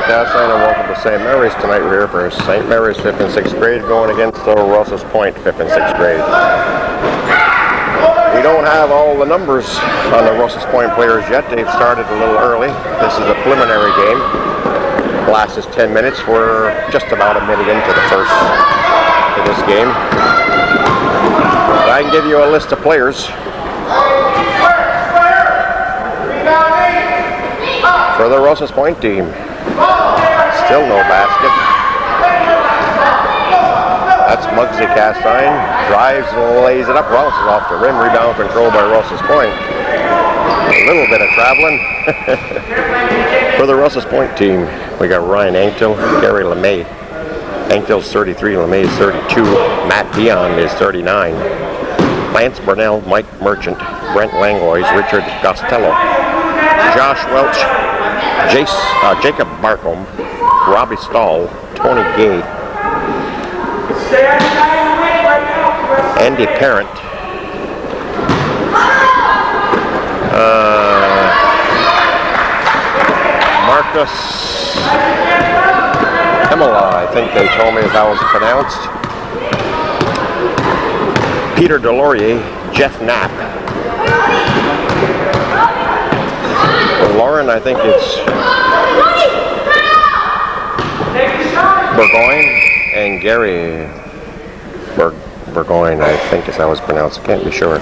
Castine, and welcome to St. Mary's. Tonight we're here for St. Mary's 5th and 6th grade going against the Rouses Point 5th and 6th grade. We don't have all the numbers on the Rouses Point players yet. They've started a little early. This is a preliminary game. Last is 10 minutes. We're just about a minute into the first of this game. But I can give you a list of players for the Rouses Point team. Still no basket. That's Muggsy Castine. Drives and lays it up. Bounces off the rim. Rebound controlled by Rouses Point. A little bit of traveling. For the Rouses Point team, we got Ryan Anctil, Gary LeMay. Anctil's 33, LeMay's 32. Matt Dion is 39. Lance Burnell, Mike Merchant, Brent Langlois, Richard Costello, Josh Welch, Jacob Barcombe, Robbie Stahl, Tony Gay, Andy Parent, Marcus Hemela, I think they told me that was pronounced, Peter Delorier, Jeff Knapp, Lauren, I think it's Burgoyne, and Gary Burgoyne, I think is how it's pronounced. I can't be sure.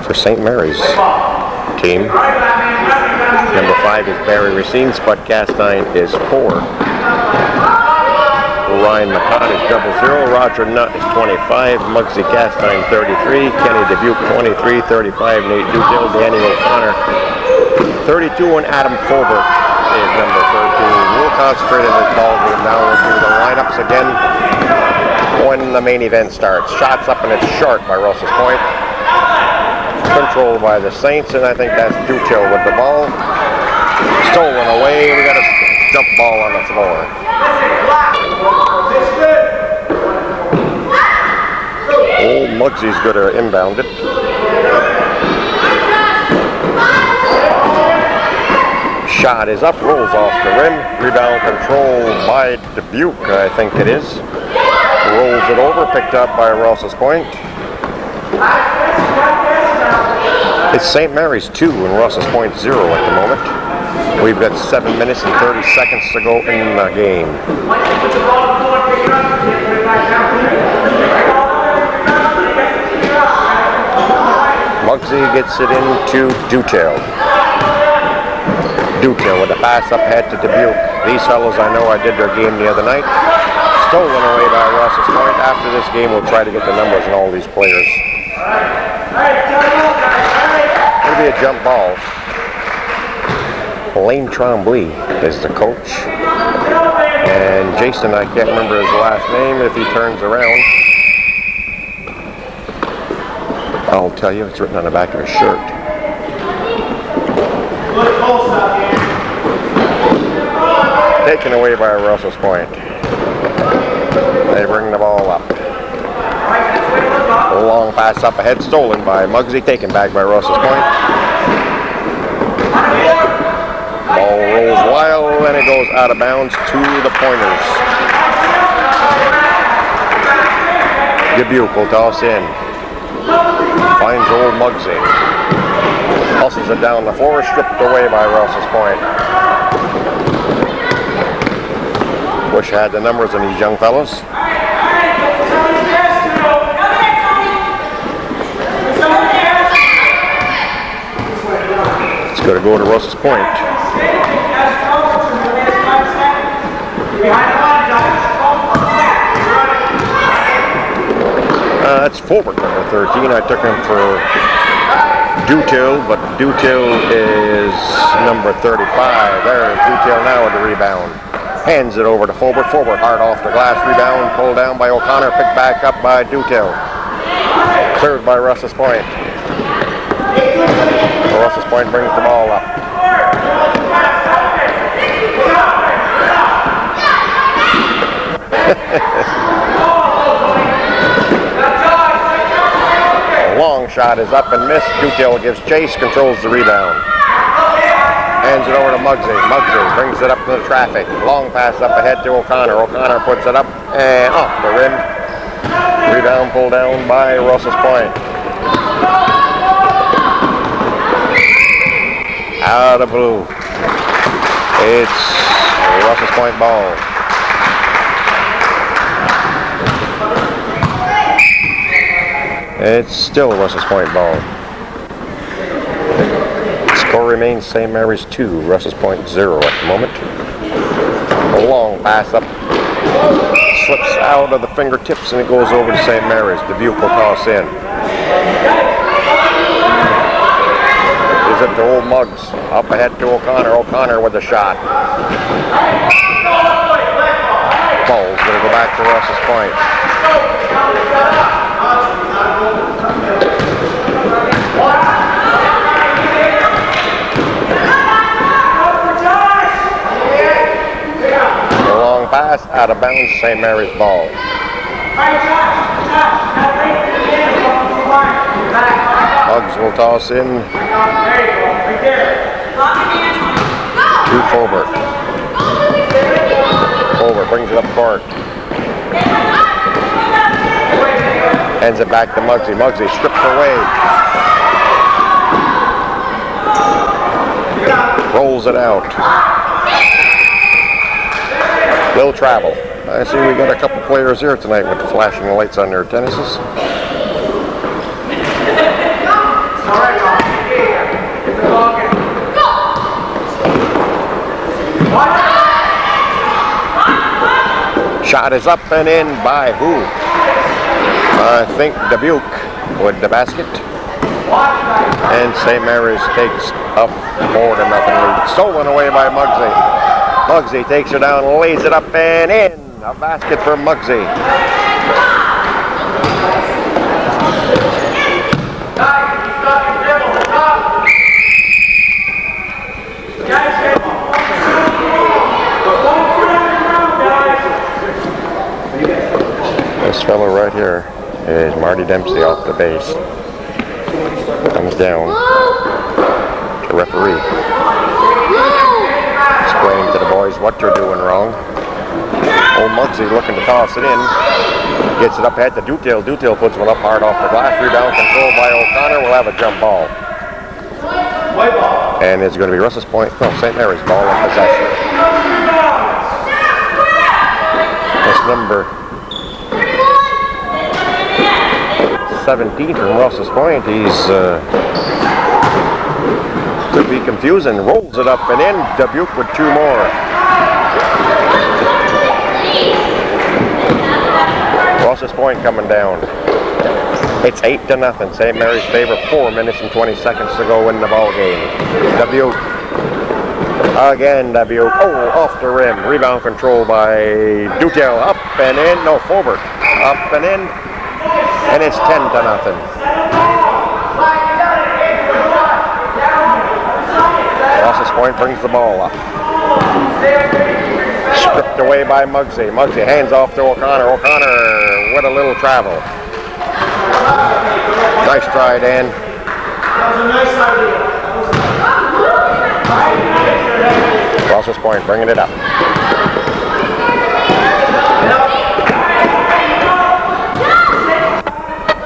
For St. Mary's team, number 5 is Barry Racine. Spud Castine is 4. Ryan McCott is 00. Roger Nutt is 25. Muggsy Castine 33. Kenny Dubuque 23. 35. Nate Dutill. Danny O'Connor 32, and Adam Fulbert is number 13. We'll concentrate on this ball game now. We'll do the lineups again when the main event starts. Shots up and it's short by Rouses Point. Controlled by the Saints, and I think that's Dutill with the ball. Stolen away. We got a jump ball on the floor. Old Muggsy's going to inbound it. Shot is up, rolls off the rim. Rebound controlled by Dubuque, I think it is. Rolls it over, picked up by Rouses Point. It's St. Mary's 2 and Rouses Point 0 at the moment. We've got 7 minutes and 30 seconds to go in the game. Muggsy gets it into Dutill. Dutill with a pass up head to Dubuque. These fellows, I know I did their game the other night. Stolen away by Rouses Point. After this game, we'll try to get the numbers on all these players. It'll be a jump ball. Lane Tremblay is the coach. And Jason, I can't remember his last name. If he turns around, I'll tell you. It's written on the back of his shirt. Taken away by Rouses Point. They bring the ball up. A long pass up ahead, stolen by Muggsy, taken back by Rouses Point. Ball rolls wild and it goes out of bounds to the Pointers. Dubuque will toss in. Finds old Muggsy. Pulses it down the floor, stripped away by Rouses Point. Wish I had the numbers on these young fellows. It's going to go to Rouses Point. That's Fulbert, number 13. I took him for Dutill, but Dutill is number 35. There's Dutill now with the rebound. Hands it over to Fulbert. Fulbert hard off the glass. Rebound pulled down by O'Connor. Picked back up by Dutill. Cleared by Rouses Point. So Rouses Point brings the ball up. A long shot is up and missed. Dutill gives chase, controls the rebound. Hands it over to Muggsy. Muggsy brings it up to the traffic. Long pass up ahead to O'Connor. O'Connor puts it up and off the rim. Rebound pulled down by Rouses Point. Out of blue. It's Rouses Point ball. It's still Rouses Point ball. Score remains St. Mary's 2, Rouses Point 0 at the moment. A long pass up. Slips out of the fingertips and it goes over to St. Mary's. Dubuque will toss in. Gives it to old Muggs. Up ahead to O'Connor. O'Connor with the shot. Ball's going to go back to Rouses Point. Pass out of bounds, St. Mary's ball. Muggs will toss in to Fulbert. Fulbert brings it up court. Hands it back to Muggsy. Muggsy stripped away. Rolls it out. They'll travel. I see we got a couple players here tonight with the flashing lights on their tennises. Shot is up and in by who? I think Dubuque with the basket. And St. Mary's takes up 4-0 lead. Stolen away by Muggsy. Muggsy takes her down, lays it up and in. A basket for Muggsy. This fellow right here is Marty Dempsey off the base. Comes down to referee. Explain to the boys what you're doing wrong. Old Muggsy looking to toss it in. Gets it up ahead to Dutail. Dutail puts one up hard off the glass. Rebound controlled by O'Connor. We'll have a jump ball. And it's going to be Rouses Point. No, St. Mary's ball in possession. That's number 17 from Rouses Point. He's could be confusing. Rolls it up and in. Dubuque with 2 more. Rouses Point coming down. It's 8-0. St. Mary's favor. 4 minutes and 20 seconds to go in the ball game. Dubuque. Again, Dubuque. Oh, off the rim. Rebound control by Dutail. Up and in. No, Fulbert. Up and in. And it's 10-0. Rouses Point brings the ball up. Stripped away by Muggsy. Muggsy hands off to O'Connor. O'Connor with a little travel. Nice try, Dan. Rouses Point bringing it up.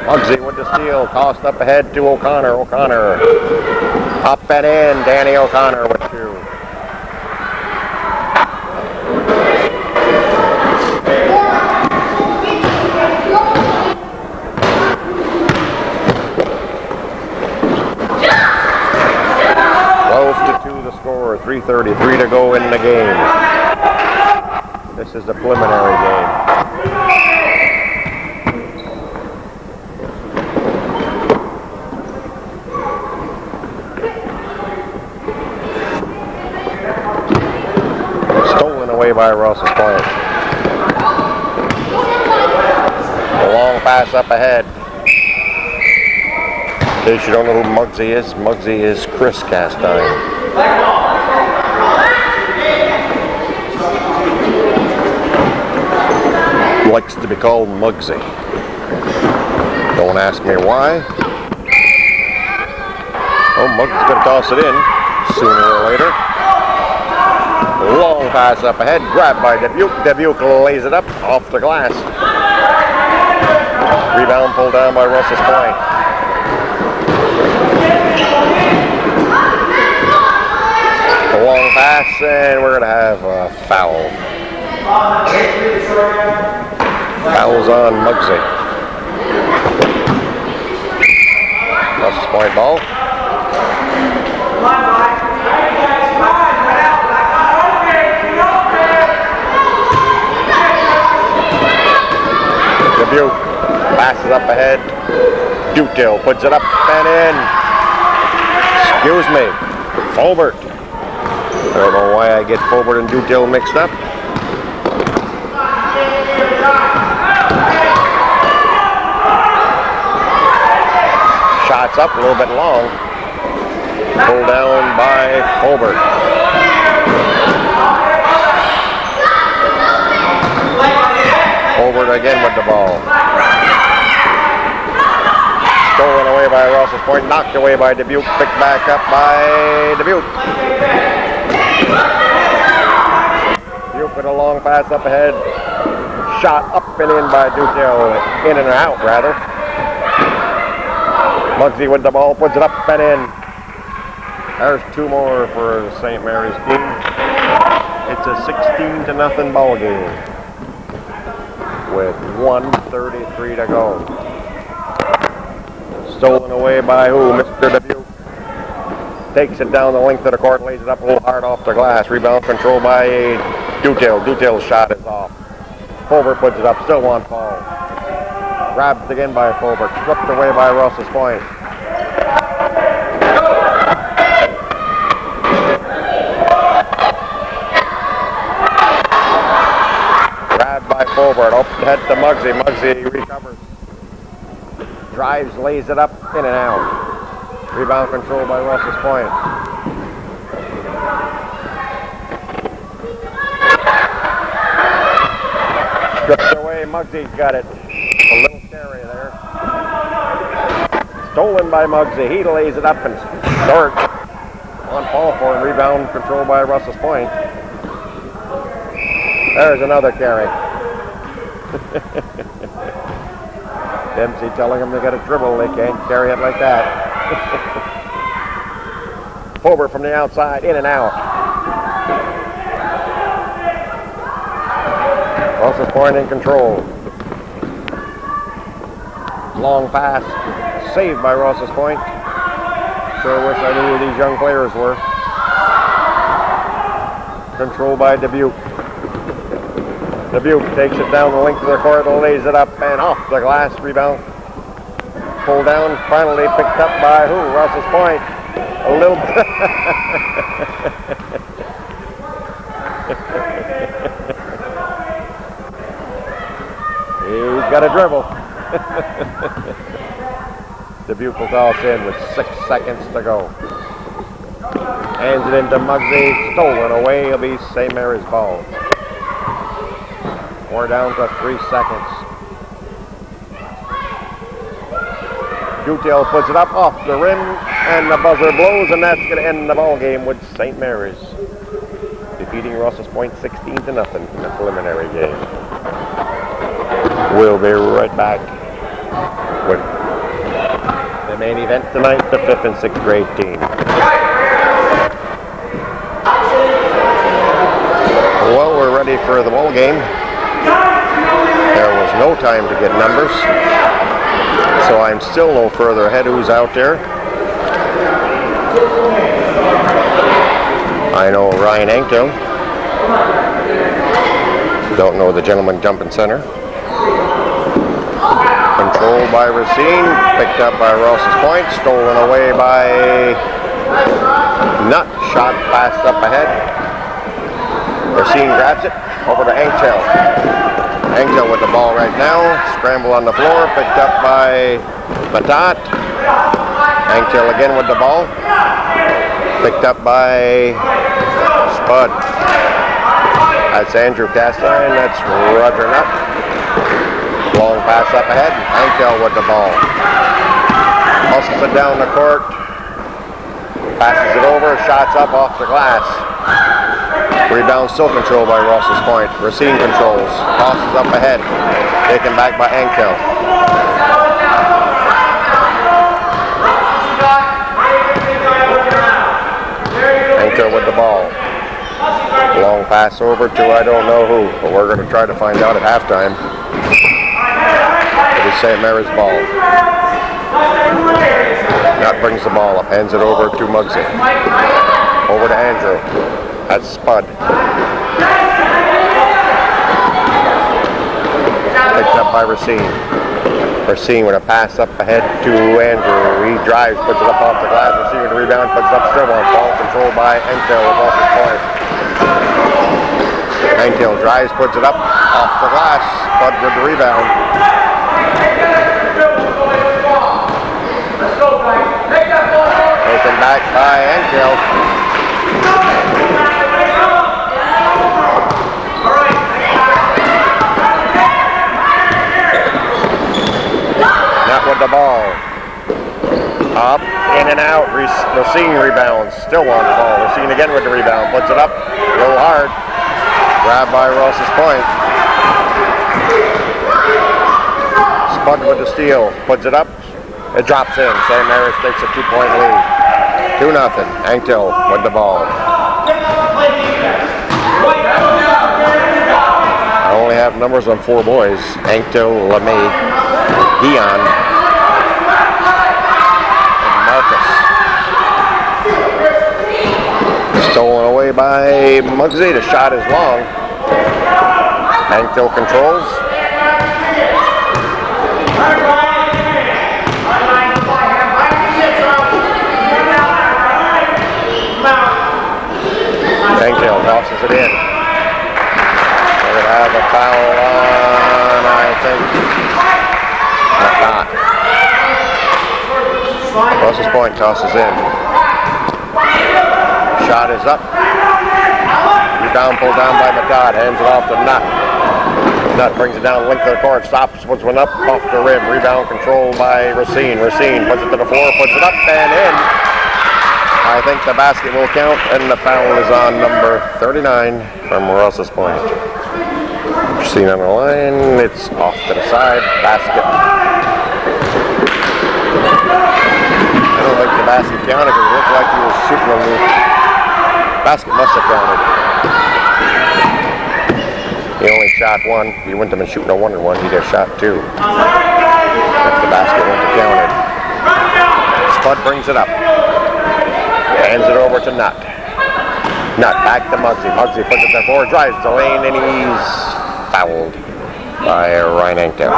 Muggsy with the steal. Tossed up ahead to O'Connor. O'Connor up and in. Danny O'Connor with 2. The score, 3:33 to go in the game. This is the preliminary game. Stolen away by Rouses Point. A long pass up ahead. In case you don't know who Muggsy is Chris Castine. Likes to be called Muggsy. Don't ask me why. Oh, Muggsy's going to toss it in sooner or later. Long pass up ahead, grabbed by Dubuque. Dubuque lays it up off the glass. Rebound pulled down by Rouses Point. A long pass, and we're going to have a foul. Fouls on Muggsy. Rouses Point ball. Dubuque passes up ahead. Dutill puts it up and in. Excuse me. Fulbert. I don't know why I get Fulbert and Dutill mixed up. Shots up a little bit long. Pulled down by Fulbert. Fulbert again with the ball. Stolen away by Rouses Point, knocked away by Dubuque, picked back up by Dubuque. Dubuque with a long pass up ahead. Shot up and in by Dutill, in and out rather. Muggsy with the ball, puts it up and in. There's two more for the St. Mary's team. It's a 16-0 ball game with 1:33 to go. Stolen away by who? Mr. Dubuque. Takes it down the length of the court, lays it up a little hard off the glass. Rebound controlled by Dutill. Dutill's shot is off. Fulbert puts it up, still one ball. Grabbed again by Fulbert, swept away by Rouses Point. Grabbed by Fulbert, up head to Muggsy. Muggsy recovers. Drives, lays it up, in and out. Rebound controlled by Rouses Point. Stripped away, Muggsy got it. A little carry there. Stolen by Muggsy. He lays it up and short. On fall for him. Rebound controlled by Rouses Point. There's another carry. Dempsey telling him they got to dribble. They can't carry it like that. Fulbert from the outside, in and out. Rouses Point in control. Long pass, saved by Rouses Point. Sure wish I knew who these young players were. Controlled by Dubuque. Dubuque takes it down the length of the court, lays it up and off the glass. Rebound. Pulled down, finally picked up by who? Rouses Point. A little He's got a dribble. Dubuque will toss in with 6 seconds to go. Hands it into Muggsy. Stolen away. It'll be St. Mary's ball. We're down to 3 seconds. Dutill puts it up off the rim, and the buzzer blows, and that's going to end the ball game with St. Mary's defeating Rouses Point 16-0 in the preliminary game. We'll be right back with the main event tonight, the 5th and 6th grade team. Well, we're ready for the ball game. There was no time to get numbers, so I'm still no further ahead. Who's out there? I know Ryan Ankton. Don't know the gentleman jumping center. Controlled by Racine, picked up by Rouses Point, stolen away by Nutt. Shot passed up ahead. Racine grabs it, over to Anktel. Anktel with the ball right now. Scramble on the floor, picked up by Matat. Anktel again with the ball. Picked up by Spud. That's Andrew Castine, that's Roger Nutt. Long pass up ahead, Anktel with the ball. Hustles it down the court. Passes it over, shots up off the glass. Rebound still controlled by Rouses Point. Racine controls. Tosses up ahead. Taken back by Ankel. Ankel with the ball. Long pass over to I don't know who, but we're going to try to find out at halftime. It is St. Mary's ball. That brings the ball up, hands it over to Muggsy. Over to Andrew. That's Spud. Picked up by Racine. Racine with a pass up ahead to Andrew. He drives, puts it up off the glass. Racine with the rebound, puts it up still on ball. Controlled by Ankel with Rouses Point. Ankel drives, puts it up off the glass. Spud with the rebound. Taken back by Ankel. Not with the ball. Up, in and out. Racine rebounds. Still on the ball. Racine again with the rebound. Puts it up. A little hard. Grabbed by Rouses Point. Spud with the steal. Puts it up. It drops in. St. Mary's takes a 2-point lead. 2-0. Ankel with the ball. I only have numbers on 4 boys. Ankel, LeMay, Dion, and Marcus. Stolen away by Muggsy. The shot is long. Ankel controls. Ankel tosses it in. We're going to have a foul on, I think, not. Rouses Point tosses in. Shot is up. Rebound pulled down by Matad. Hands it off to Nutt. Nutt brings it down, length of the court, stops, puts one up, off the rim. Rebound controlled by Racine. Racine puts it to the floor, puts it up and in. I think the basket will count, and the foul is on number 39 from Rouses Point. Racine on the line, it's off to the side, basket. I don't think the basket counted because it looked like he was shooting on the basket. Must have counted. He only shot 1. He wouldn't have been shooting a 1-and-1. He just shot 2. If the basket wouldn't have counted. Spud brings it up. Hands it over to Nutt. Nutt back to Muggsy. Muggsy puts it there forward, drives the lane, and he's fouled by Ryan Ankel.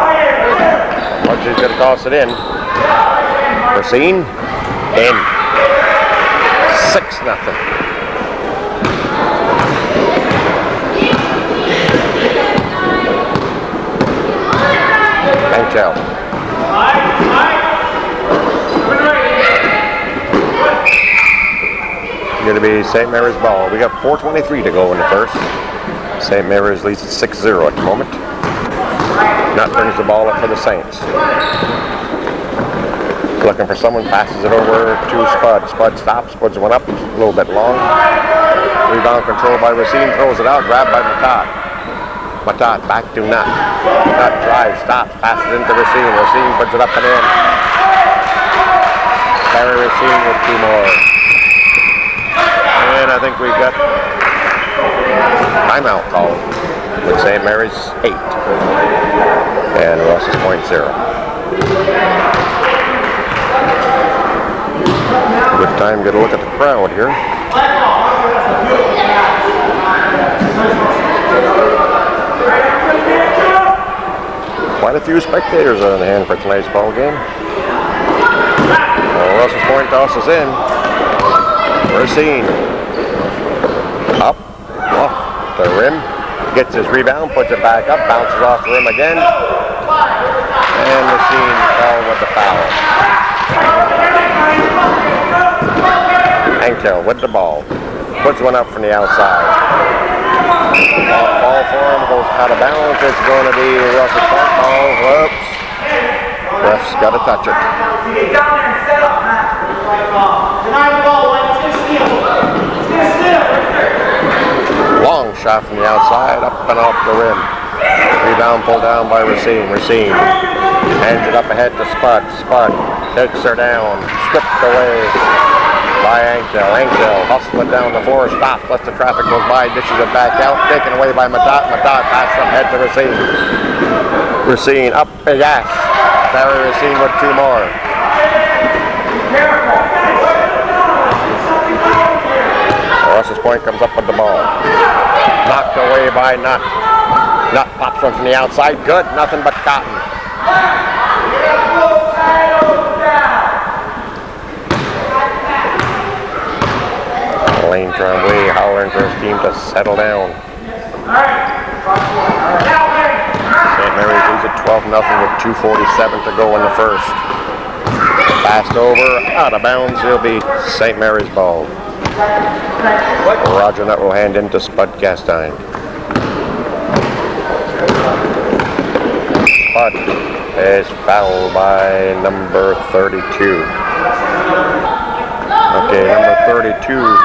Muggsy's going to toss it in. Racine in. 6-0. Ankel. Going to be St. Mary's ball. We got 4:23 to go in the first. St. Mary's leads at 6-0 at the moment. Nutt brings the ball up for the Saints. Looking for someone, passes it over to Spud. Spud stops, puts one up, a little bit long. Rebound controlled by Racine, throws it out, grabbed by Matad. Matad back to Nutt. Nutt drives, stops, passes into Racine. Racine puts it up and in. Barry Racine with 2 more. And I think we've got timeout called with St. Mary's 8 and Rouses Point 0. Good time to get a look at the crowd here. Quite a few spectators on hand for tonight's ball game. Rouses Point tosses in. Racine up, off the rim, gets his rebound, puts it back up, bounces off the rim again, and Racine fouled with the foul. Ankel with the ball, puts one up from the outside. Ball for him, goes out of bounds. It's going to be Rouses Point ball. Whoops. Ref's got to touch it. shot from the outside, up and off the rim. Rebound pulled down by Racine. Racine hands it up ahead to Spud. Spud takes her down, stripped away by Anktel. Anktel hustling down the floor, stops, lets the traffic go by, dishes it back out, taken away by Matat. Matat passes up ahead to Racine. Racine up, big ass. Barry Racine with 2 more. Rouses Point comes up with the ball. Knocked away by Nutt. Nutt pops one from the outside. Good. Nothing but Cotton. Lane Tremblay hollering for his team to settle down. St. Mary's leads at 12-0 with 2:47 to go in the first. Passed over, out of bounds. It'll be St. Mary's ball. Roger Nutt will hand in to Spud Castine. Spud is fouled by number 32. Okay, number 32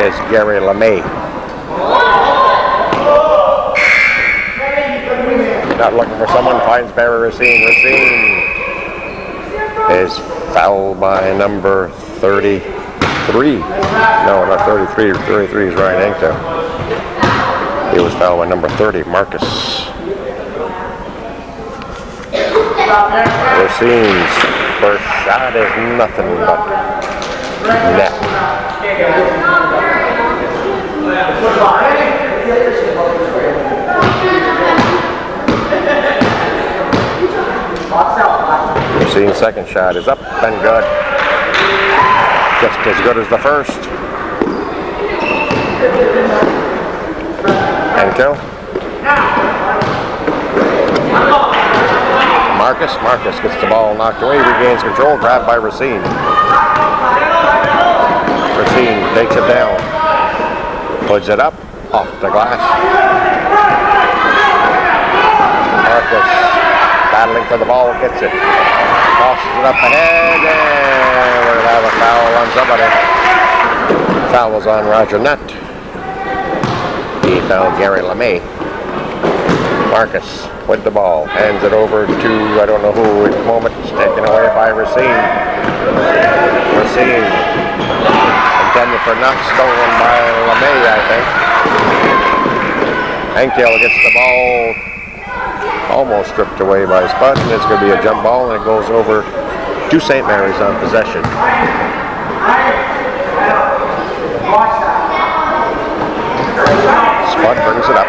is Gary LeMay. Not looking for someone, finds Barry Racine. Racine is fouled by number 33. No, not 33. 33 is Ryan Anktel. He was fouled by number 30, Marcus. Racine's first shot is nothing but net. Racine's second shot is up and good. Just as good as the first. Anktel. Marcus gets the ball knocked away, regains control, grabbed by Racine. Racine takes it down, puts it up, off the glass. Marcus battling for the ball, gets it. Tosses it up ahead, and we're going to have a foul on somebody. Foul was on Roger Nutt. He fouled Gary LeMay. Marcus with the ball, hands it over to, I don't know who at the moment, it's taken away by Racine. Racine, intended for Nutt, stolen by LeMay, I think. Anktel gets the ball almost stripped away by Spud, and it's going to be a jump ball, and it goes over to St. Mary's on possession. Spud brings it up.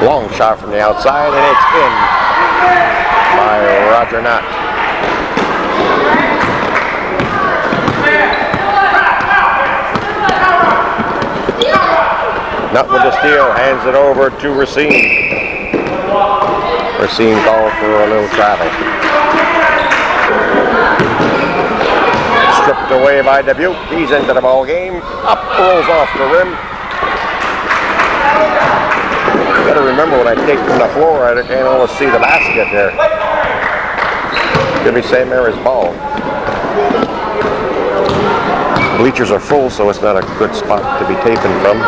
Long shot from the outside, and it's in by Roger Nutt. Nutt with the steal, hands it over to Racine. Racine called for a little travel. Stripped away by Dubuque. He's into the ball game. Up, rolls off the rim. You gotta remember when I take from the floor, I can't always see the basket there. Could be St. Mary's ball. Bleachers are full, so it's not a good spot to be taping from.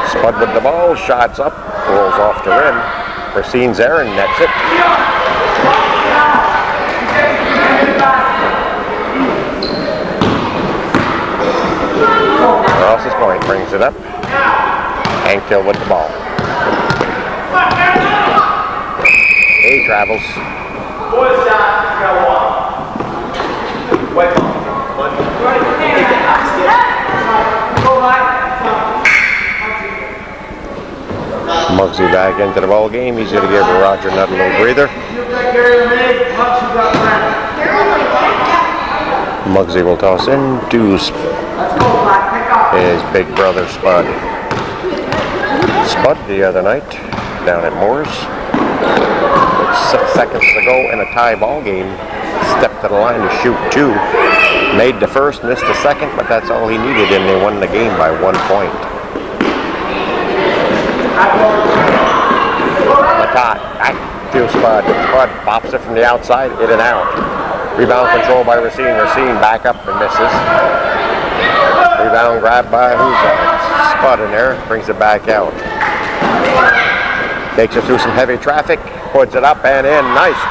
Spud with the ball, shots up, rolls off the rim. Racine's Aaron nets it. Rouses Point brings it up. Anktel with the ball. He travels. Muggsy back into the ball game. He's going to give Roger Nutt a little breather. Muggsy will toss in to his big brother Spud. Spud the other night down at Moore's, with 6 seconds to go in a tie ball game, stepped to the line to shoot 2. Made the first, missed the second, but that's all he needed, and they won the game by 1 point. Matat to Spud. Spud pops it from the outside, in and out. Rebound control by Racine. Racine back up and misses. Rebound grab by who's that? Spud in there, brings it back out. Takes it through some heavy traffic, puts it up and in. Nice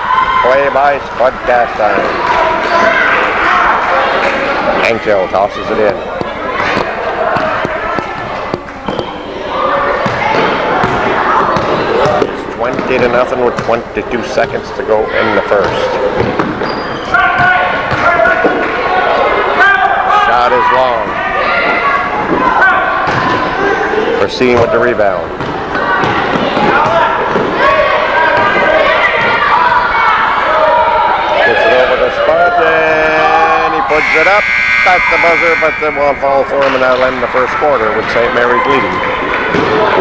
play by Spud Cast Iron. Angel tosses it in. 20-0 with 22 seconds to go in the first. Shot is long. Racine with the rebound. Gets it over to Spud and he puts it up. That's the buzzer, but it won't fall for him, and that'll end the first quarter with St. Mary's leading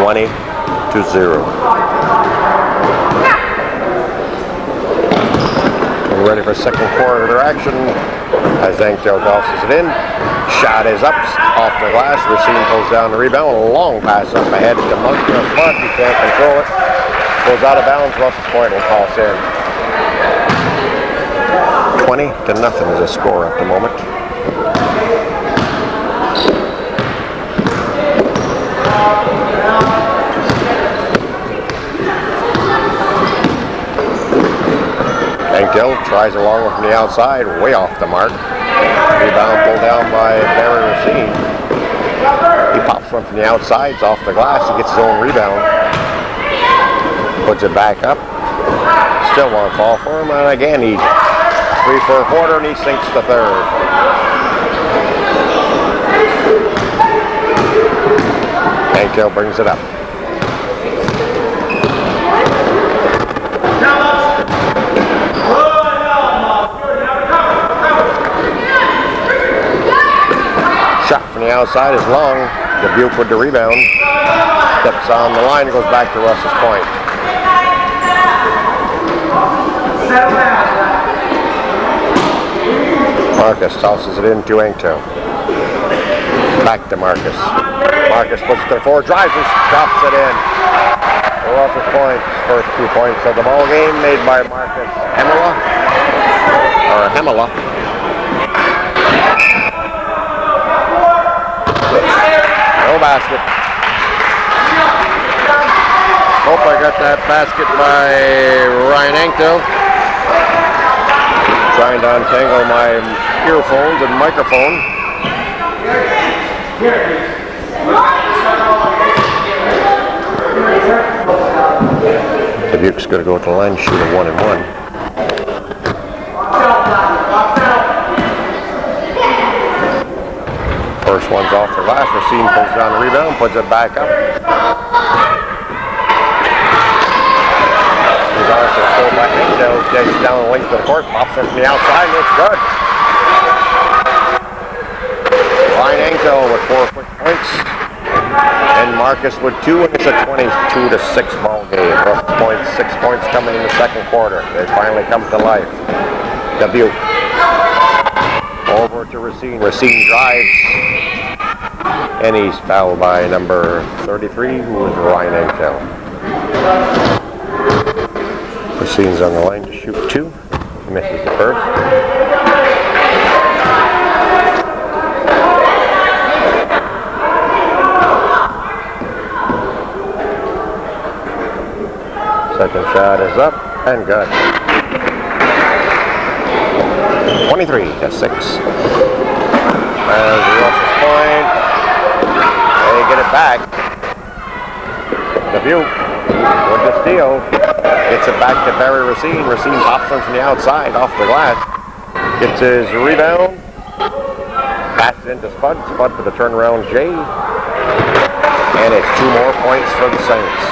20-0. We're ready for second quarter action as Angel tosses it in. Shot is up off the glass. Racine pulls down the rebound. A long pass up ahead to Spud. He can't control it. Goes out of bounds. Rouses Point will toss in. 20-0 is the score at the moment. Angel tries along from the outside, way off the mark. Rebound pulled down by Barry Racine. He pops one from the outside, it's off the glass, he gets his own rebound. Puts it back up. Still won't fall for him, and again he 3 for a quarter and he sinks the third. Angel brings it up. Shot from the outside is long. Dubuque with the rebound. Steps on the line and goes back to Rouses Point. Marcus tosses it into Angel. Back to Marcus. Marcus puts it to the floor, drives and drops it in. Rouses Point, first 2 points of the ball game, made by Marcus Hemela. No basket. Hope I got that basket by Ryan Angel. Trying to untangle my earphones and microphone. Dubuque's going to go to the line, shoot a 1-and-1. First one's off the glass. Racine pulls down the rebound, puts it back up. By Angel, gets down the length of the court, pops it from the outside, and it's good. Ryan Angel with 4 quick points, and Marcus with 2, and it's a 22-6 ball game. Rouses Point, 6 points coming in the second quarter. They finally come to life. Dubuque over to Racine. Racine drives, and he's fouled by number 33, who is Ryan Angel. Racine's on the line to shoot 2. Misses the first. Second shot is up and good. 23-6. As Rouses Point, they get it back. Dubuque with the steal. Gets it back to Barry Racine. Racine pops one from the outside off the glass. Gets his rebound. Passes into Spud. Spud for the turnaround J. And it's 2 more points for the Saints.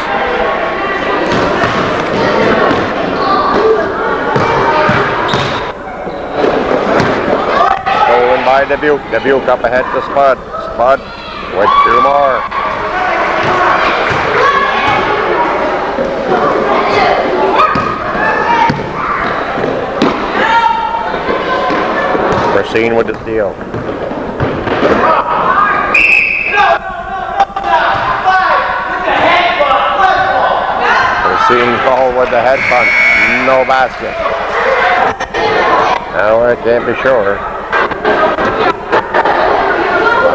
Stolen by Dubuque. Dubuque up ahead to Spud. Spud with 2 more. Racine with the steal. Seeing Paul with the head punch. No basket. Now I can't be sure.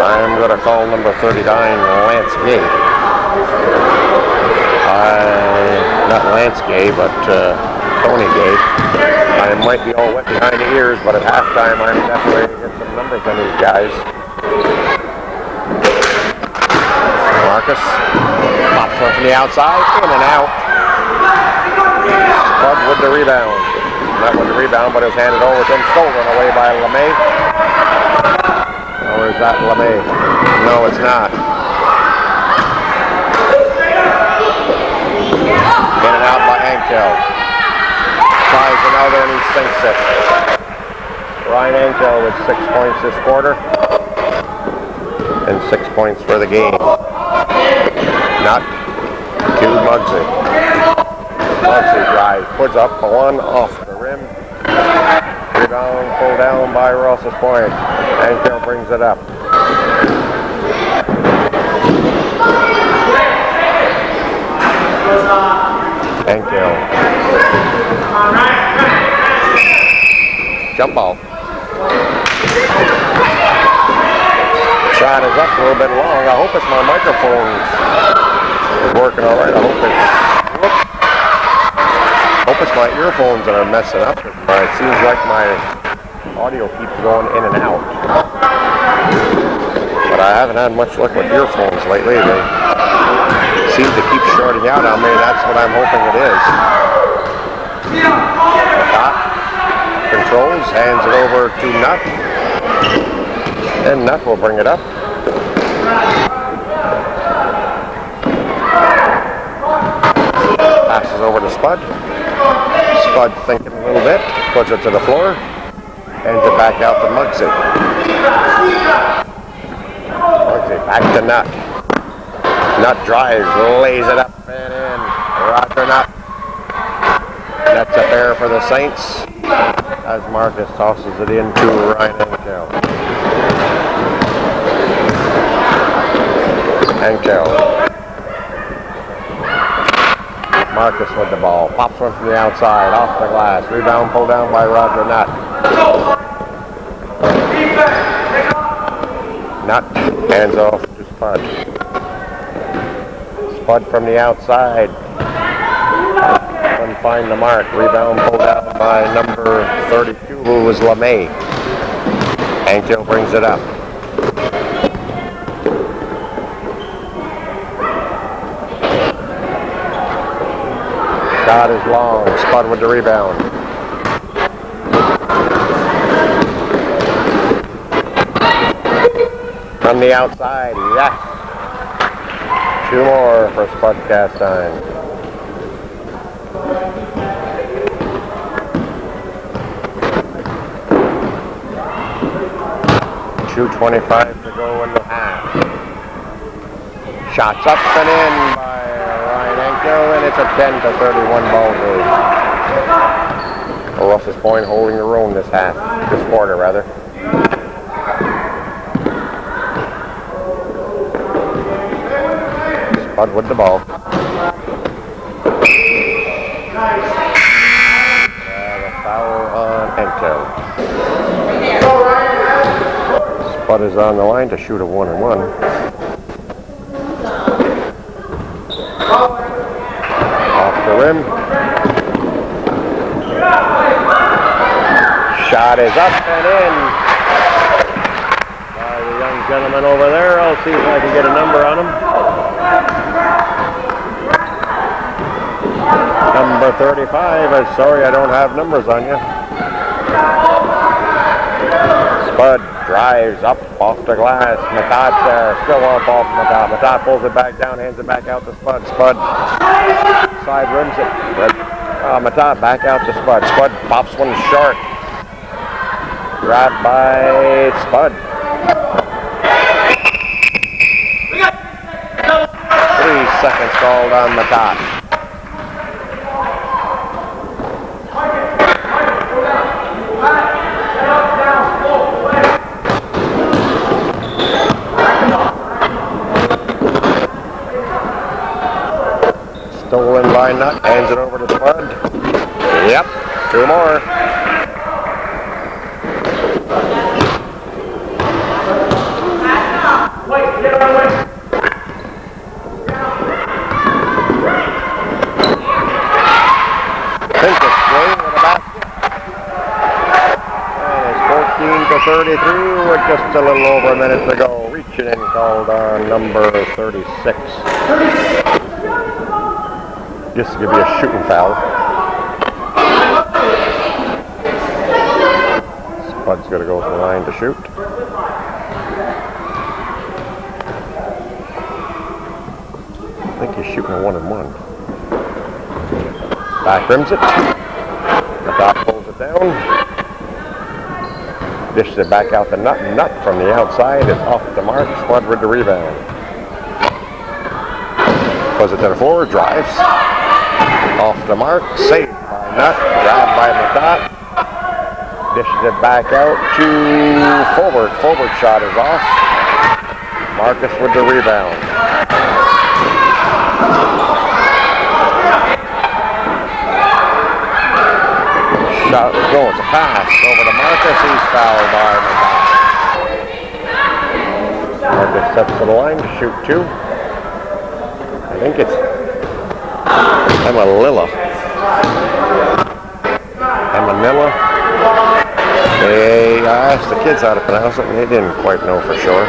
I'm going to call number 39 Lance Gay. Not Lance Gay, but Tony Gay. I might be all wet behind the ears, but at halftime I'm definitely going to get some numbers on these guys. Marcus pops one from the outside, in and out. Spud with the rebound. Not with the rebound, but it was handed over to him, stolen away by LeMay. Or is that LeMay? No, it's not. In and out by Ankel. Tries another and he sinks it. Ryan Ankel with 6 points this quarter. And 6 points for the game. Not to Muggsy. Muggsy drives, puts up one off the rim. Rebound pulled down by Rouses Point. Ankel brings it up. Ankel. Jump ball. Shot is up a little bit long. I hope it's my microphone is working all right. I hope it's my earphones that are messing up. It seems like my audio keeps going in and out. But I haven't had much luck with earphones lately. They seem to keep shorting out on me. That's what I'm hoping it is. Top controls, hands it over to Nutt. And Nutt will bring it up. Passes over to Spud. Spud thinking a little bit, puts it to the floor, hands it back out to Muggsy. Muggsy back to Nutt. Nutt drives, lays it up and in. Roger Nutt. That's a pair for the Saints as Marcus tosses it into Ryan Ankel. Ankel. Marcus with the ball. Pops one from the outside, off the glass. Rebound pulled down by Roger Nutt. Nutt hands off to Spud. Spud from the outside. Couldn't find the mark. Rebound pulled down by number 32, who was LeMay. Ankel brings it up. Shot is long. Spud with the rebound. From the outside, yes. 2 more for Spud Castine. .2:25 to go in the half. Shots up and in by Ryan Ankel, and it's a 10-31 ball game. Rouses Point holding their own this quarter rather. Spud with the ball. The foul on Ankel. Spud is on the line to shoot a 1-and-1. Off the rim. Shot is up and in by the young gentleman over there. I'll see if I can get a number on him. Number 35. I'm sorry I don't have numbers on you. Spud drives up off the glass. Matad's there. Still up off Matad. Matad pulls it back down, hands it back out to Spud. Spud side rims it. Matad back out to Spud. Spud pops one short. Grabbed by Spud. 3 seconds called on Matad. Stolen in by Nut, hands it over to Spud. Yep, 2 more. Pincus with a basket. And it's 14-33 with just a little over a minute to go. Reaching in called on number 36. Just to give you a shooting foul. Spud's going to go to the line to shoot. I think he's shooting a 1-and-1. Back rims it. The top pulls it down. Dishes it back out the Nut. Nut from the outside is off the mark. Spud with the rebound. Puts it to the forward. Drives. Off the mark. Saved by Nut. Grabbed by Matat. Dishes it back out to forward. Forward shot is off. Marcus with the rebound. Shot going. It's a pass over to Marcus. He's fouled by Matat. Marcus steps to the line to shoot 2. I think it's Amalilla. I asked the kids how to pronounce it, and they didn't quite know for sure.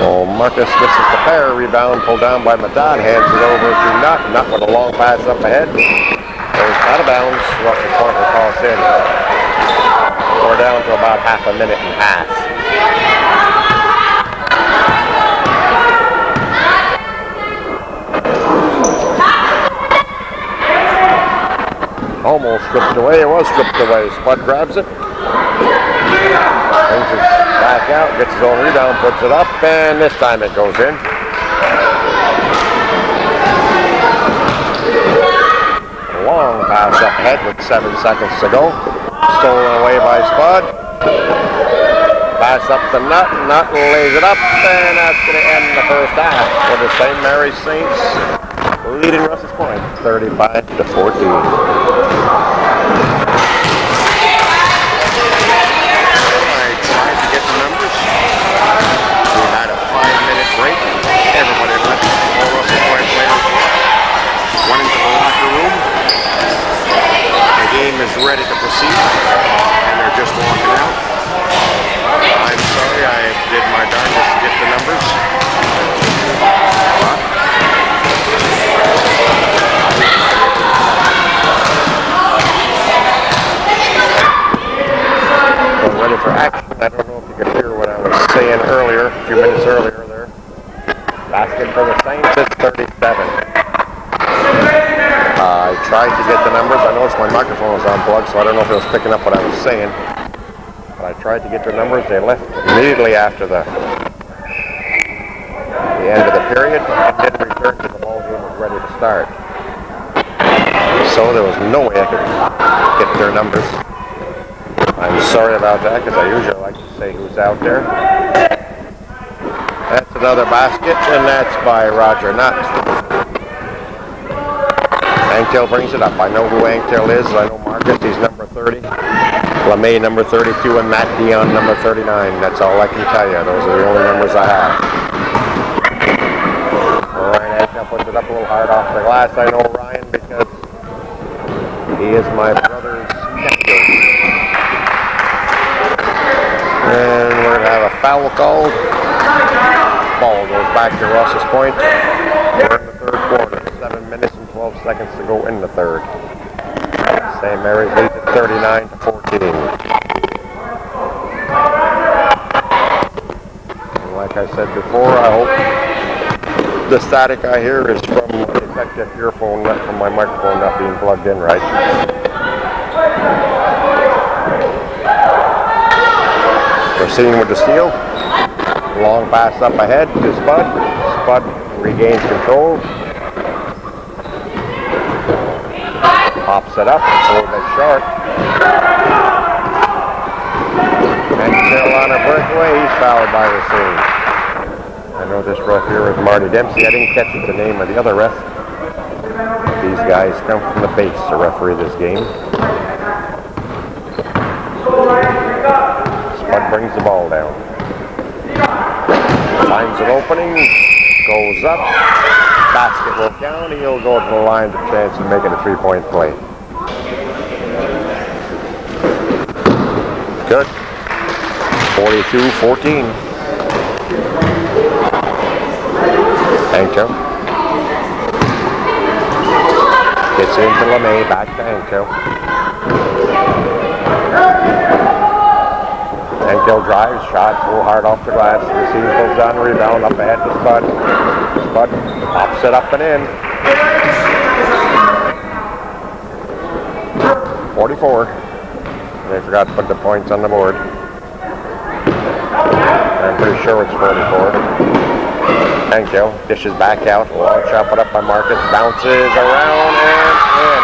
Well, Marcus misses the pair. Rebound pulled down by Matat. Hands it over to Nut. Nut with a long pass up ahead. Goes out of bounds. Rouses Point will call us in. We're down to about half a minute and a half. Almost stripped away. It was stripped away. Spud grabs it. Brings it back out. Gets his own rebound. Puts it up. And this time it goes in. Long pass up ahead with 7 seconds to go. Stolen away by Spud. Pass up to Nut. Nut lays it up. And that's going to end the first half for the St. Mary's Saints. Leading Rouses Point 35-14. Everybody left. All Rouses Point players went into the locker room. The game is ready to proceed, and they're just walking out. I'm sorry, I did my darndest to get the numbers. We're ready for action. I don't know if you could hear what I was saying earlier, a few minutes earlier there. Basket for the Saints at 37. I tried to get the numbers. I noticed my microphone was unplugged, so I don't know if it was picking up what I was saying. But I tried to get their numbers. They left immediately after the end of the period and didn't return to the ball game was ready to start. So there was no way I could get their numbers. I'm sorry about that because I usually like to say who's out there. That's another basket, and that's by Roger Nutt. Anktail brings it up. I know who Anktail is. I know Marcus. He's number 30. LeMay, number 32, and Matt Dion, number 39. That's all I can tell you. Those are the only numbers I have. Ryan Anktail puts it up a little hard off the glass. I know Ryan because he is my brother's nephew. And we're going to have a foul called. Ball goes back to Rouses Point. We're in the third quarter. 7 minutes and 12 seconds to go in the third. St. Mary's leads at 39-14. And like I said before, I hope the static I hear is from the effective earphone, not from my microphone not being plugged in right. Proceeding with the steal. Long pass up ahead to Spud. Spud regains control. Pops it up. It's a little bit short. And Carolina breakaway. He's fouled by Racine. I know this ref here is Marty Dempsey. I didn't catch the name of the other ref. These guys come from the base to referee this game. Spud brings the ball down. Finds an opening, goes up, basket will count, he'll go to the line with a chance of making a 3-point play. Good. 42-14. Anko. Gets into LeMay, back to Anko. Anko drives, shot, full hard off the glass. Receiver pulls down the rebound, up ahead to Spud. Spud pops it up and in. 44. They forgot to put the points on the board. I'm pretty sure it's 44. Anko dishes back out. Long shot put up by Marcus. Bounces around and in.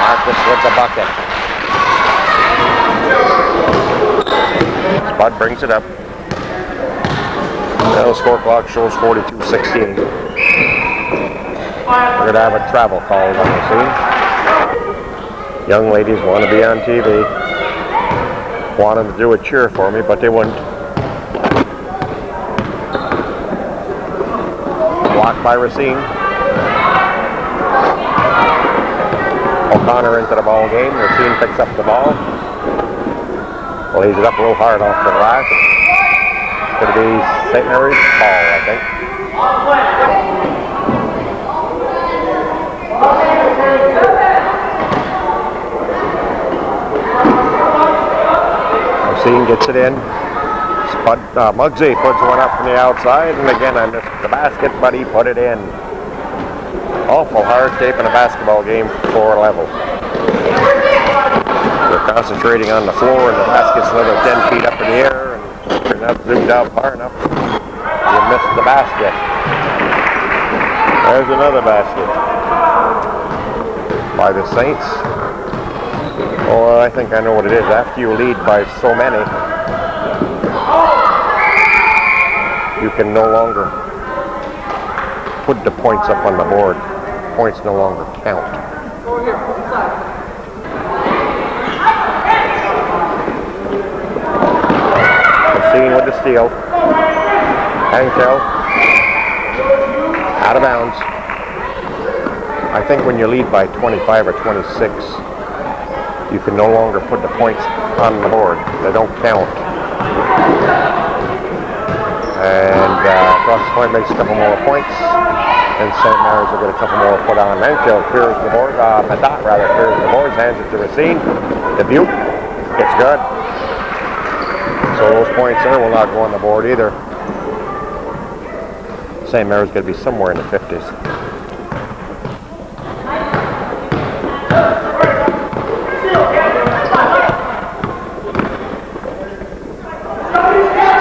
Marcus with the bucket. Spud brings it up. Now the score clock shows 42-16. We're going to have a travel call on the scene. Young ladies want to be on TV. Wanted to do a cheer for me, but they wouldn't. Blocked by Racine. O'Connor into the ball game. Racine picks up the ball. Lays it up a little hard off the glass. Could be St. Mary's ball, I think. Racine gets it in. Spud, Muggsy puts one up from the outside, and again I missed the basket, but he put it in. Awful hard taping a basketball game for level. They're concentrating on the floor, and the basket's another 10 feet up in the air, and you're not zoomed out far enough. You missed the basket. There's another basket by the Saints. Oh, I think I know what it is. After you lead by so many, you can no longer put the points up on the board. Points no longer count. Racine with the steal. Anko out of bounds. I think when you lead by 25 or 26, you can no longer put the points on the board. They don't count. And Rouses Point makes a couple more points. And St. Mary's will get a couple more put on. Anko clears the board. Padat rather clears the boards, hands it to Racine. Debut. It's good. So those points there will not go on the board either. St. Mary's going to be somewhere in the 50s.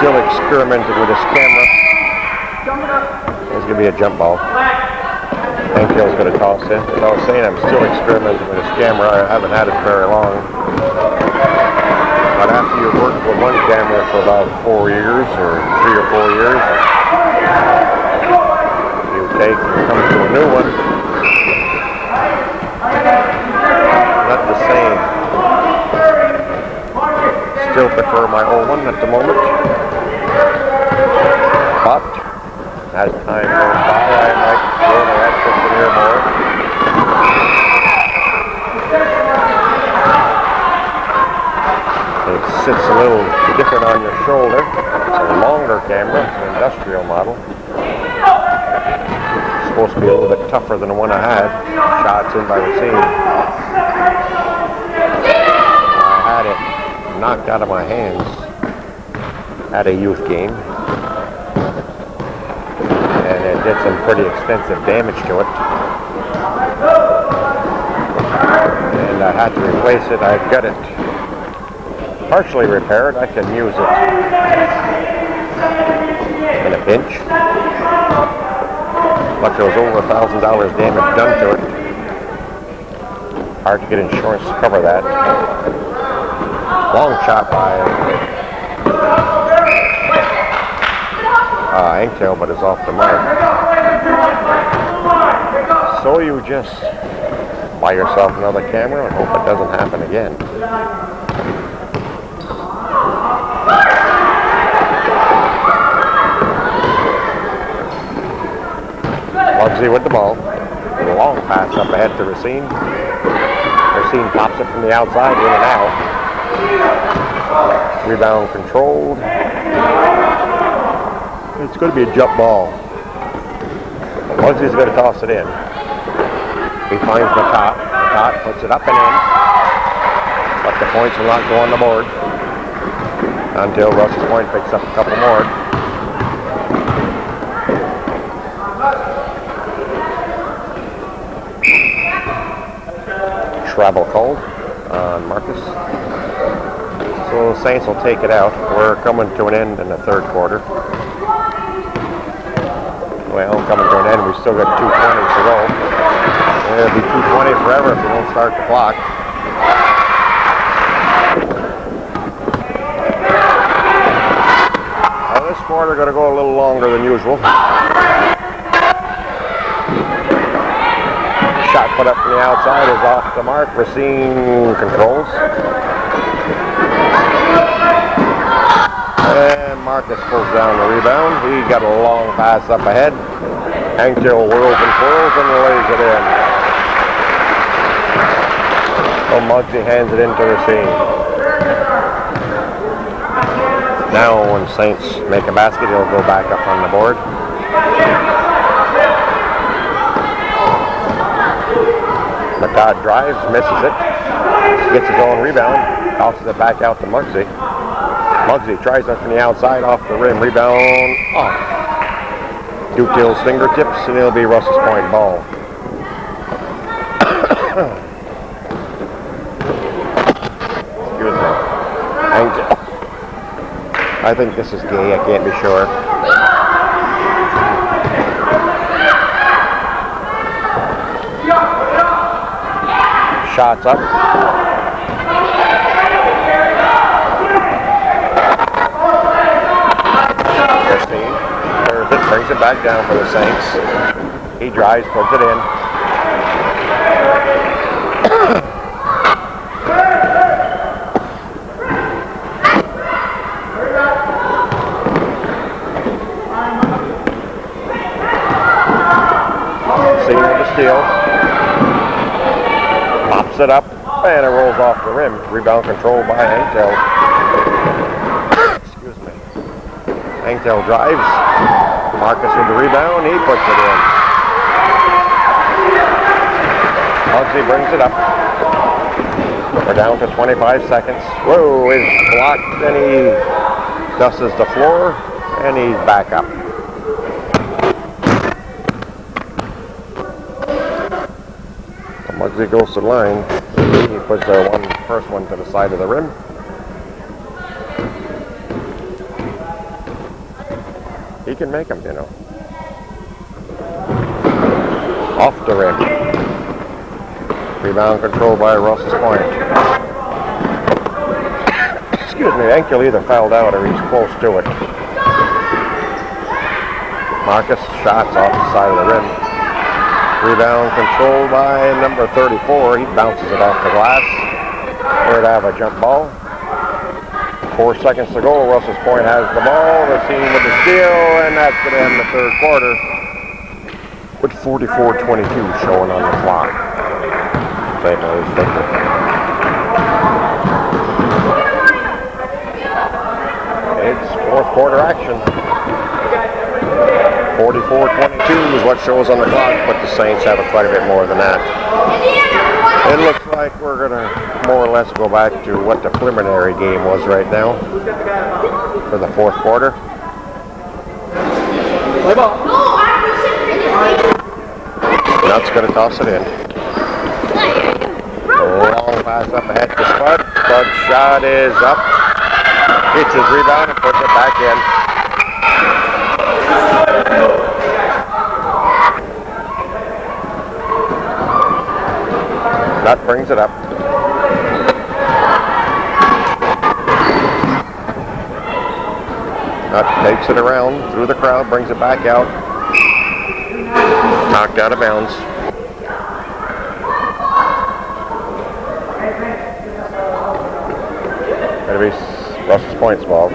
Still experimenting with this camera. There's going to be a jump ball. Anko's going to toss in. As I was saying, I'm still experimenting with this camera. I haven't had it very long. But after you've worked with one camera for about 4 years, or 3 or 4 years, you take and come to a new one. Not the same. Still prefer my old one at the moment. But as time goes by, I might go to that system here more. It sits a little different on your shoulder. It's a longer camera, it's an industrial model. It's supposed to be a little bit tougher than the one I had. Shots in by Racine. I had it knocked out of my hands at a youth game. And it did some pretty extensive damage to it. And I had to replace it. I've got it partially repaired. I can use it in a pinch. But there was over $1,000 damage done to it. Hard to get insurance to cover that. Long shot by Anko, but it's off the mark. So you just buy yourself another camera and hope it doesn't happen again. Bugsy with the ball. Long pass up ahead to Racine. Racine pops it from the outside, in and out. Rebound controlled. It's going to be a jump ball. Bugsy's going to toss it in. He finds Matat. Matat puts it up and in. But the points will not go on the board until Rouses Point picks up a couple more. Travel called on Marcus. So the Saints will take it out. We're coming to an end in the third quarter. Well, coming to an end, we still got 2:20 to go. It'll be 2:20 forever if we don't start the clock. Now this quarter going to go a little longer than usual. Shot put up from the outside is off the mark. Racine controls. And Marcus pulls down the rebound. He got a long pass up ahead. Angel whirls and twirls and lays it in. So Muggsy hands it into Racine. Now when Saints make a basket, he'll go back up on the board. Matat drives, misses it, gets his own rebound, tosses it back out to Muggsy. Muggsy tries it from the outside, off the rim, rebound off. Dutil's fingertips, and it'll be Rouses Point ball. Excuse me. Angel. I think this is gay, I can't be sure. Shots up. Christine there's it, brings it back down for the Saints. He drives, puts it in. Racine with the steal. Pops it up, and it rolls off the rim. Rebound controlled by Angel. Excuse me. Angel drives. Marcus with the rebound. He puts it in. Muggsy brings it up. We're down to 25 seconds. Whoa, he's blocked, and he dusts the floor, and he's back up. Muggsy goes to the line. He puts the first one to the side of the rim. He can make them, you know. Off the rim. Rebound controlled by Rouses Point. Excuse me, ankle either fouled out or he's close to it. Marcus shots off the side of the rim. Rebound controlled by number 34. He bounces it off the glass. Here to have a jump ball. 4 seconds to go. Rouses Point has the ball. Racine with the steal, and that's going to end the third quarter with 44-22 showing on the clock. St. Mary's victory. It's fourth quarter action. 44-22 is what shows on the clock, but the Saints have quite a bit more than that. It looks like we're going to more or less go back to what the preliminary game was right now for the fourth quarter. Nutt's going to toss it in. Long pass up ahead to Spud. Spud's shot is up. Gets his rebound and puts it back in. Nutt brings it up. Nutt takes it around through the crowd, brings it back out. Knocked out of bounds. Gonna be Rouses Point's ball.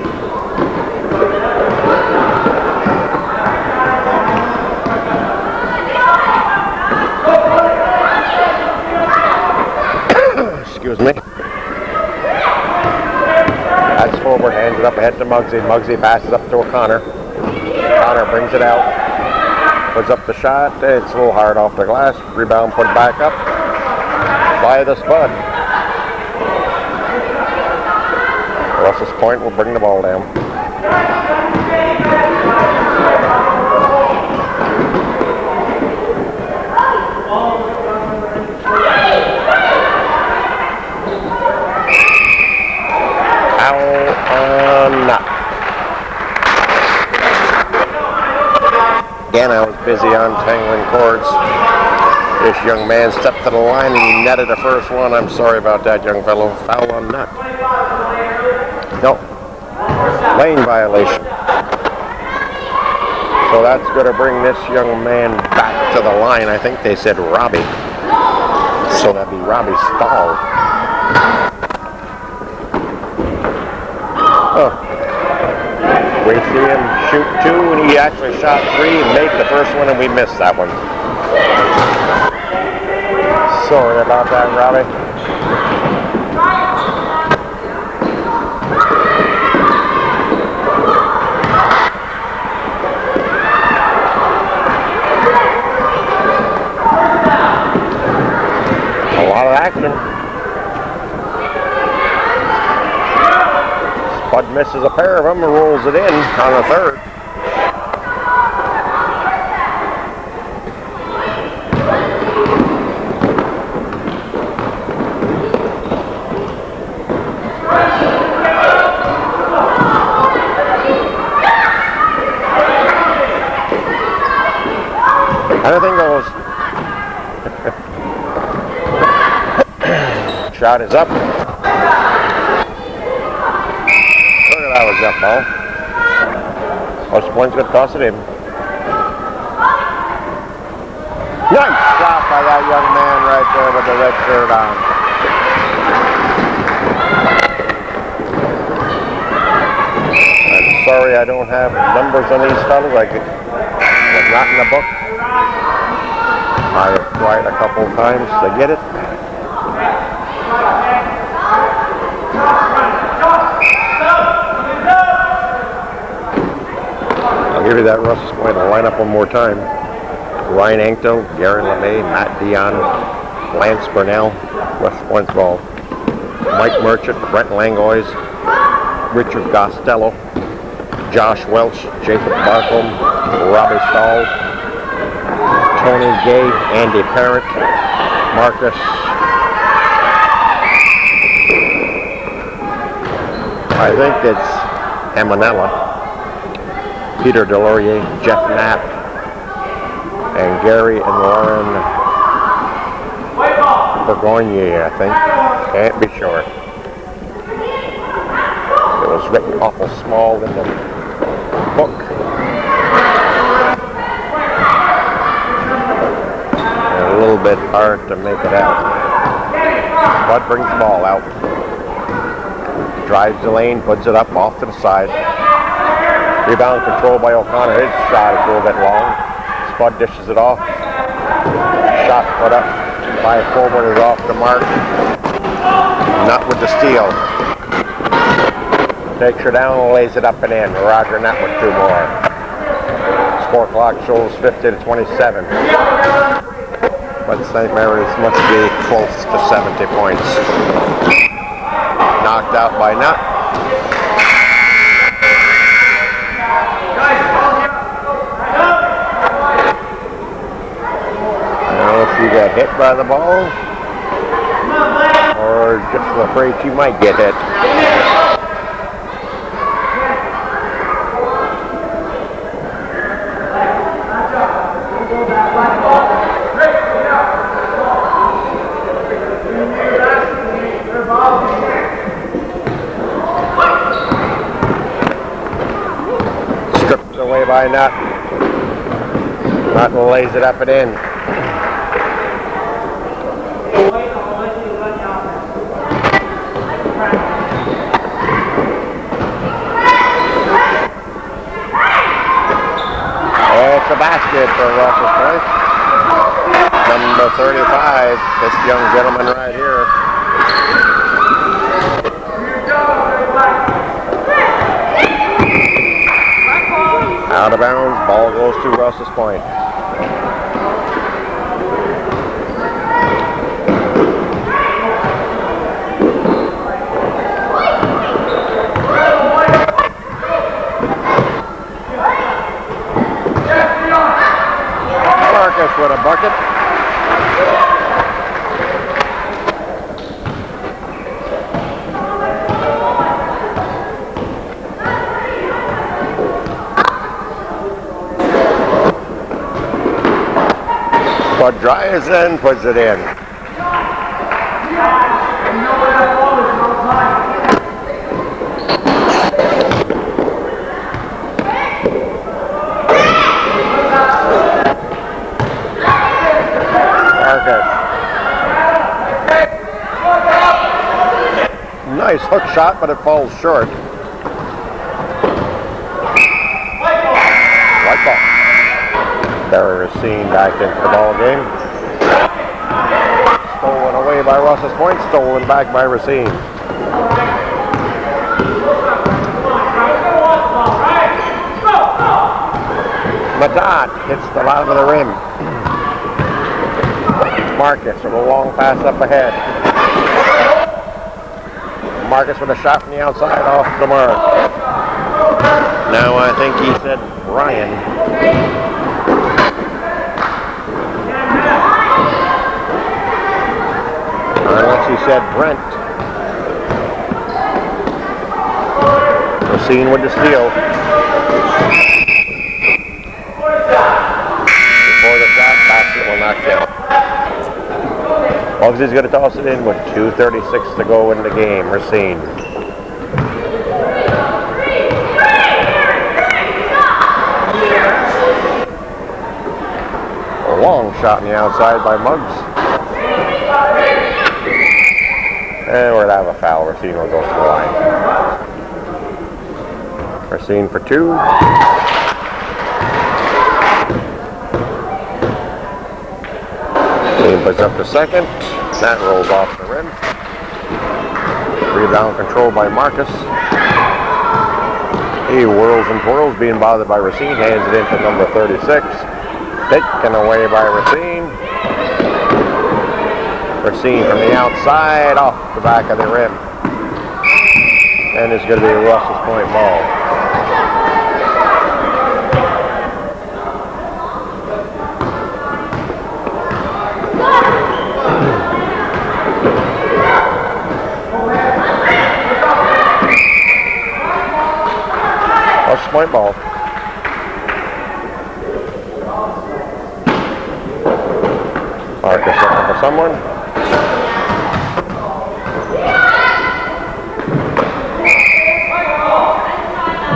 Excuse me. That's forward, hands it up ahead to Muggsy. Muggsy passes up to O'Connor. O'Connor brings it out. Puts up the shot. It's a little hard off the glass. Rebound put back up by the Spud. Rouses Point will bring the ball down. Again, I was busy untangling cords. This young man stepped to the line and he netted the first one. I'm sorry about that, young fellow. Foul on Nutt. No. Lane violation. So that's going to bring this young man back to the line. I think they said Robbie. So that'd be Robbie Stahl. Oh. We see him shoot two, and he actually shot three and made the first one, and we missed that one. Sorry about that, Robbie. A lot of action. Spud misses a pair of them and rolls it in on the third. Anything goes. Shot is up. That was that ball. Rouses Point's going to toss it in. Nice shot by that young man right there with the red shirt on. I'm sorry I don't have numbers on these fellas. I could, was not in the book. I have tried a couple times to get it. I'll give you that Rouses Point. I'll line up one more time. Ryan Ancto, Gary LeMay, Matt Dion, Lance Burnell, Rouses Point's ball. Mike Merchant, Brent Langois, Richard Costello, Josh Welch, Jacob Barcombe, Robbie Stahl, Tony Gay, Andy Parent, Marcus I think it's Hamanella, Peter Delorier, Jeff Knapp, and Gary and Lauren Burgoyne, I think. Can't be sure. It was written awful small in the book. And a little bit hard to make it out. Bud brings the ball out. Drives the lane, puts it up off to the side. Rebound controlled by O'Connor. His shot is a little bit long. Spud dishes it off. Shot put up by a forward is off the mark. Nutt with the steal. Takes her down and lays it up and in. Roger Nutt with two more. Score clock shows 50-27. But St. Mary's must be close to 70 points. Knocked out by Nutt. I don't know if she got hit by the ball or just afraid she might get hit. Stripped away by Nutt. Nutt lays it up and in. makes a basket for Rouses Point. Number 35, this young gentleman right here. Out of bounds, ball goes to Rouses Point. Marcus with a bucket. But drives in, puts it in. Nice hook shot, but it falls short. White ball. Barrier Racine back into the ball game. Stolen away by Rouses Point, stolen back by Racine. Matat hits the bottom of the rim. Marcus with a long pass up ahead. Marcus with a shot from the outside off the mark. Now I think he said Ryan. Unless he said Brent. Racine with the steal. Before the shot, basket will not count. Muggsy's going to toss it in with 2:36 to go in the game. Racine. A long shot on the outside by Muggs. And we're going to have a foul. Racine will go to the line. Racine for two. Racine puts up the second. That rolls off the rim. Rebound control by Marcus. He whirls and twirls, being bothered by Racine. Hands it into number 36. Taken away by Racine. Racine from the outside, off the back of the rim. And it's going to be a Rouses Point ball. Rouses Point ball. Marcus looking for someone.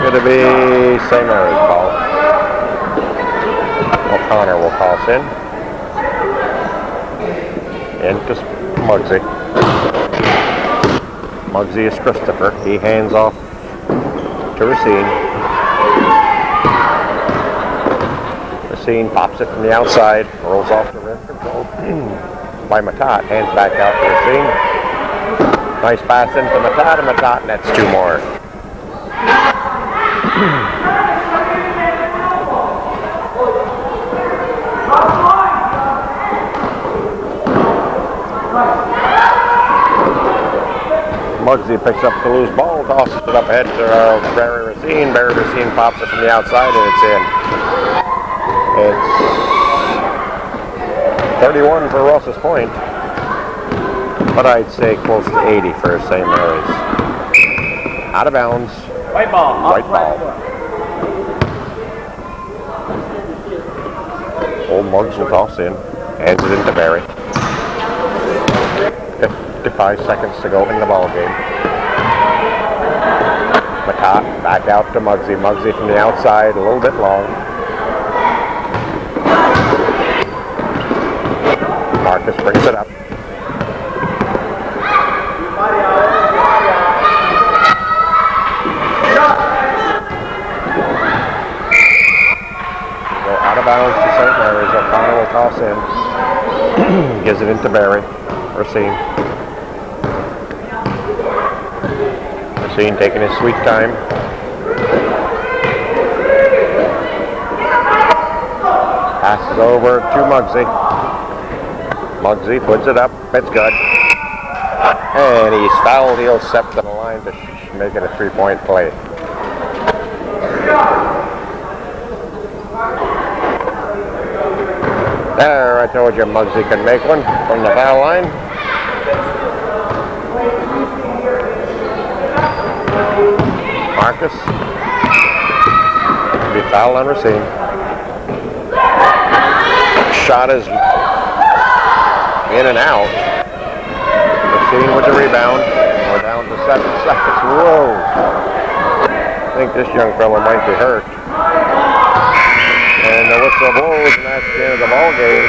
Going to be St. Mary's ball. O'Connor will toss in. Into Muggsy. Muggsy is Christopher. He hands off to Racine. Racine pops it from the outside, rolls off the rim, controlled by Matat. Hands back out to Racine. Nice pass into Matat, and Matat nets two more. Muggsy picks up the loose ball, tosses it up ahead to Barry Racine. Barry Racine pops it from the outside, and it's in. It's 31 for Rouses Point, but I'd say close to 80 for St. Mary's. Out of bounds. White ball. White ball. Old Muggs will toss in. Hands it into Barry. 55 seconds to go in the ball game. Matat back out to Muggsy. Muggsy from the outside, a little bit long. Marcus brings it up. Go out of rebounds to St. Mary's. O'Connor will toss in. Gives it into Barry. Racine. Racine taking his sweet time. Passes over to Muggsy. Muggsy puts it up. It's good. And he's fouled. He'll step to the line to make it a 3-point play. There, I told you Muggsy could make one from the foul line. Marcus. Be fouled on Racine. Shot is in and out. Racine with the rebound. We're down to 7 seconds. Whoa. I think this young fellow might be hurt. And the whistle blows, and that's the end of the ball game.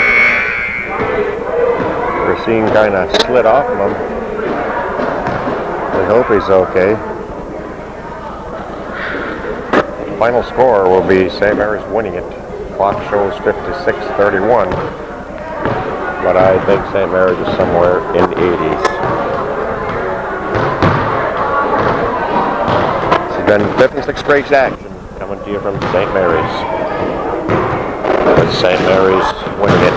Racine kind of slid off of him. We hope he's okay. The final score will be St. Mary's winning it. Clock shows 56-31. But I think St. Mary's is somewhere in the 80s. This has been 5th and 6th grade action coming to you from St. Mary's. With St. Mary's winning it